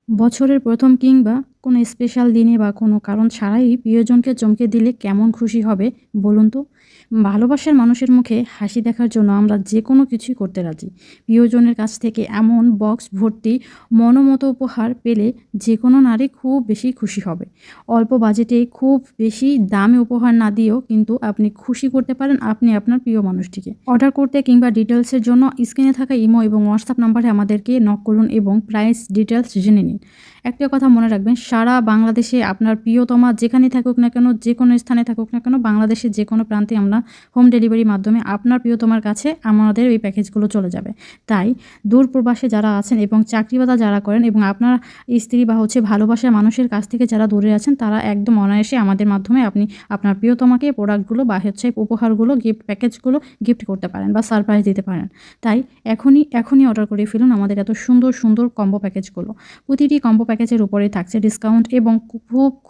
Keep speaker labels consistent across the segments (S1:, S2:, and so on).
S1: বছরের ১ম কিংবা কোনো স্পেশাল দিনে বা কোনো কারণ ছাড়াই প্রিয়জনকে চমকে দিলে কেমন খুশি হবে বলুন তো? ভালোবাসার মানুষের মুখে হাসি দেখার জন্য আমরা যেকোনো কিছুই করতে রাজি। প্রিয়জনের কাছ থেকে এমন বক্স ভর্তি মনোমতো উপহার পেলে যেকোনো নারী খুব বেশি খুশি হবে। অল্প বাজেটে খুব বেশি দামে উপহার না দিয়েও কিন্তু আপনি খুশি করতে পারেন আপনি আপনার প্রিয় মানুষটিকে। অর্ডার করতে কিংবা ডিটেইলসের জন্য স্ক্রিনে থাকা ইমো এবং হোয়াটসঅ্যাপ নাম্বারে আমাদেরকে নক করুন এবং প্রাইস ডিটেইলস জেনে নিন। একটা কথা মনে রাখবেন, সারা বাংলাদেশে আপনার প্রিয়তমা যেখানেই থাকুক না কেন, যেকোনো স্থানে থাকুক না কেন, বাংলাদেশের যেকোনো প্রান্তে আমরা হোম ডেলিভারির মাধ্যমে আপনার প্রিয়তমার কাছে আমাদের এই প্যাকেজগুলো চলে যাবে। তাই দূর প্রবাসে যারা আছেন এবং চাকরি-বাদা যারা করেন এবং আপনার স্ত্রী বা ভালোবাসার মানুষের কাছ থেকে যারা দূরে আছেন, তারা একদম অনায়াসে আমাদের মাধ্যমে আপনি আপনার প্রিয়তমাকে প্রোডাক্টগুলো বা উপহারগুলো, গিফট প্যাকেজগুলো গিফট করতে পারেন বা সারপ্রাইজ দিতে পারেন। তাই এখনই অর্ডার করে ফেলুন আমাদের এত সুন্দর, সুন্দর কম্বো প্যাকেজগুলো। প্রতিটি কম্বো প্যাকেজের উপরেই থাকছে ডিসকাউন্ট এবং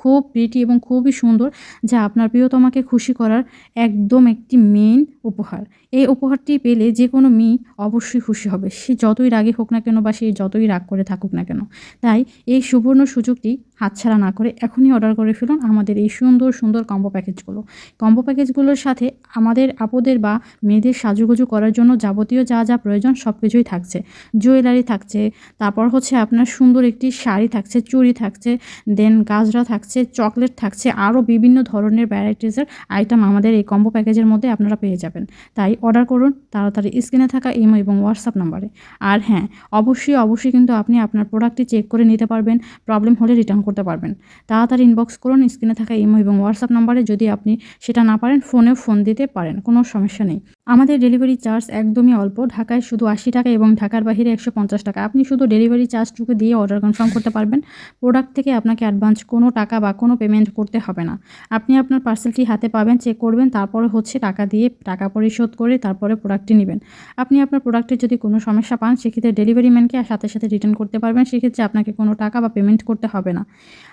S1: খুব প্রিটি এবং খুবই সুন্দর, যা আপনার প্রিয়তমাকে খুশি করার একদম একটি মেইন উপহার। এই উপহারটি পেলে যেকোনো মেয়ে অবশ্যই খুশি হবে। সে যতই রাগী হোক না কেন বা সে যতই রাগ করে থাকুক না কেন। তাই এই সুবর্ণ সুযোগটি হাতছাড়া না করে এখনই অর্ডার করে ফেলুন আমাদের এই সুন্দর, সুন্দর কম্বো প্যাকেজগুলো। কম্বো প্যাকেজগুলোর সাথে আমাদের আপুদের বা মেয়েদের সাজুগুজু করার জন্য যাবতীয় যা প্রয়োজন সব কিছুই থাকছে। জুয়েলারি থাকছে, তারপর আপনার সুন্দর একটি শাড়ি থাকছে, চুড়ি থাকছে, দেন গাজরা থাকছে, চকলেট থাকছে, আরও বিভিন্ন ধরনের ভ্যারাইটিসের আইটেম আমাদের এই কম্বো প্যাকেজের মধ্যে আপনারা পেয়ে যাবেন। তাই অর্ডার করুন তাড়াতাড়ি স্ক্রিনে থাকা ইমো এবং হোয়াটসঅ্যাপ নাম্বারে। আর হ্যাঁ, অবশ্যই কিন্তু আপনি আপনার প্রোডাক্টটি চেক করে নিতে পারবেন, প্রবলেম হলে রিটার্ন করতে পারবেন। তাড়াতাড়ি ইনবক্স করুন স্ক্রিনে থাকা ইমো এবং হোয়াটসঅ্যাপ নাম্বারে। যদি আপনি সেটা না পারেন ফোনেও ফোন দিতে পারেন, কোনো সমস্যা নেই। আমাদের ডেলিভারি চার্জ একদমই অল্প। ঢাকায় শুধু ৳৮০ এবং ঢাকার বাহিরে ৳১৫০। আপনি শুধু ডেলিভারি চার্জটুকু দিয়ে অর্ডার কনফার্ম করতে পারবেন। প্রোডাক্ট থেকে আপনাকে অ্যাডভান্স কোনো টাকা বা কোনো পেমেন্ট করতে হবে না। আপনি আপনার পার্সেলটি হাতে পাবেন, চেক করবেন, তারপরে টাকা দিয়ে টাকা পরিশোধ করে তারপরে প্রোডাক্টটি নিবেন। আপনি আপনার প্রোডাক্টের যদি কোনো সমস্যা পান সেক্ষেত্রে ডেলিভারি ম্যানকে সাথে রিটার্ন করতে পারবেন। সেক্ষেত্রে আপনাকে কোনো টাকা বা পেমেন্ট করতে হবে না।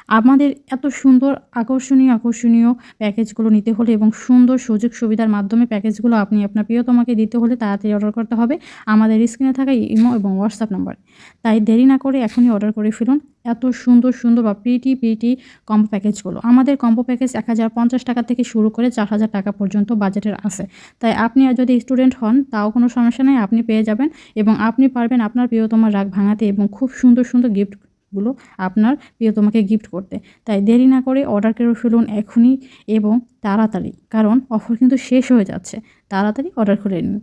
S1: আমাদের এত সুন্দর আকর্ষণীয় প্যাকেজগুলো নিতে হলে এবং সুন্দর সুযোগ সুবিধার মাধ্যমে প্যাকেজগুলো আপনি আপনার প্রিয়তমাকে দিতে হলে তাড়াতাড়ি অর্ডার করতে হবে আমাদের স্ক্রিনে থাকা ইমো এবং হোয়াটসঅ্যাপ নাম্বারে। তাই দেরি না করে এখনই অর্ডার করে ফেলুন এত সুন্দর বা প্রিটি কম্বো প্যাকেজগুলো। আমাদের কম্বো প্যাকেজ ৳১,০৫০ থেকে শুরু করে ৳৪,০০০ পর্যন্ত বাজেটের আছে। তাই আপনি যদি স্টুডেন্ট হন তাও কোনো সমস্যা নেই, আপনি পেয়ে যাবেন এবং আপনি পারবেন আপনার প্রিয়তমার রাগ ভাঙাতে এবং খুব সুন্দর গিফটগুলো আপনার প্রিয়তমাকে গিফট করতে। তাই দেরি না করে অর্ডার করে ফেলুন এখনই এবং তাড়াতাড়ি, কারণ অফার কিন্তু শেষ হয়ে যাচ্ছে। তাড়াতাড়ি অর্ডার করে নিন।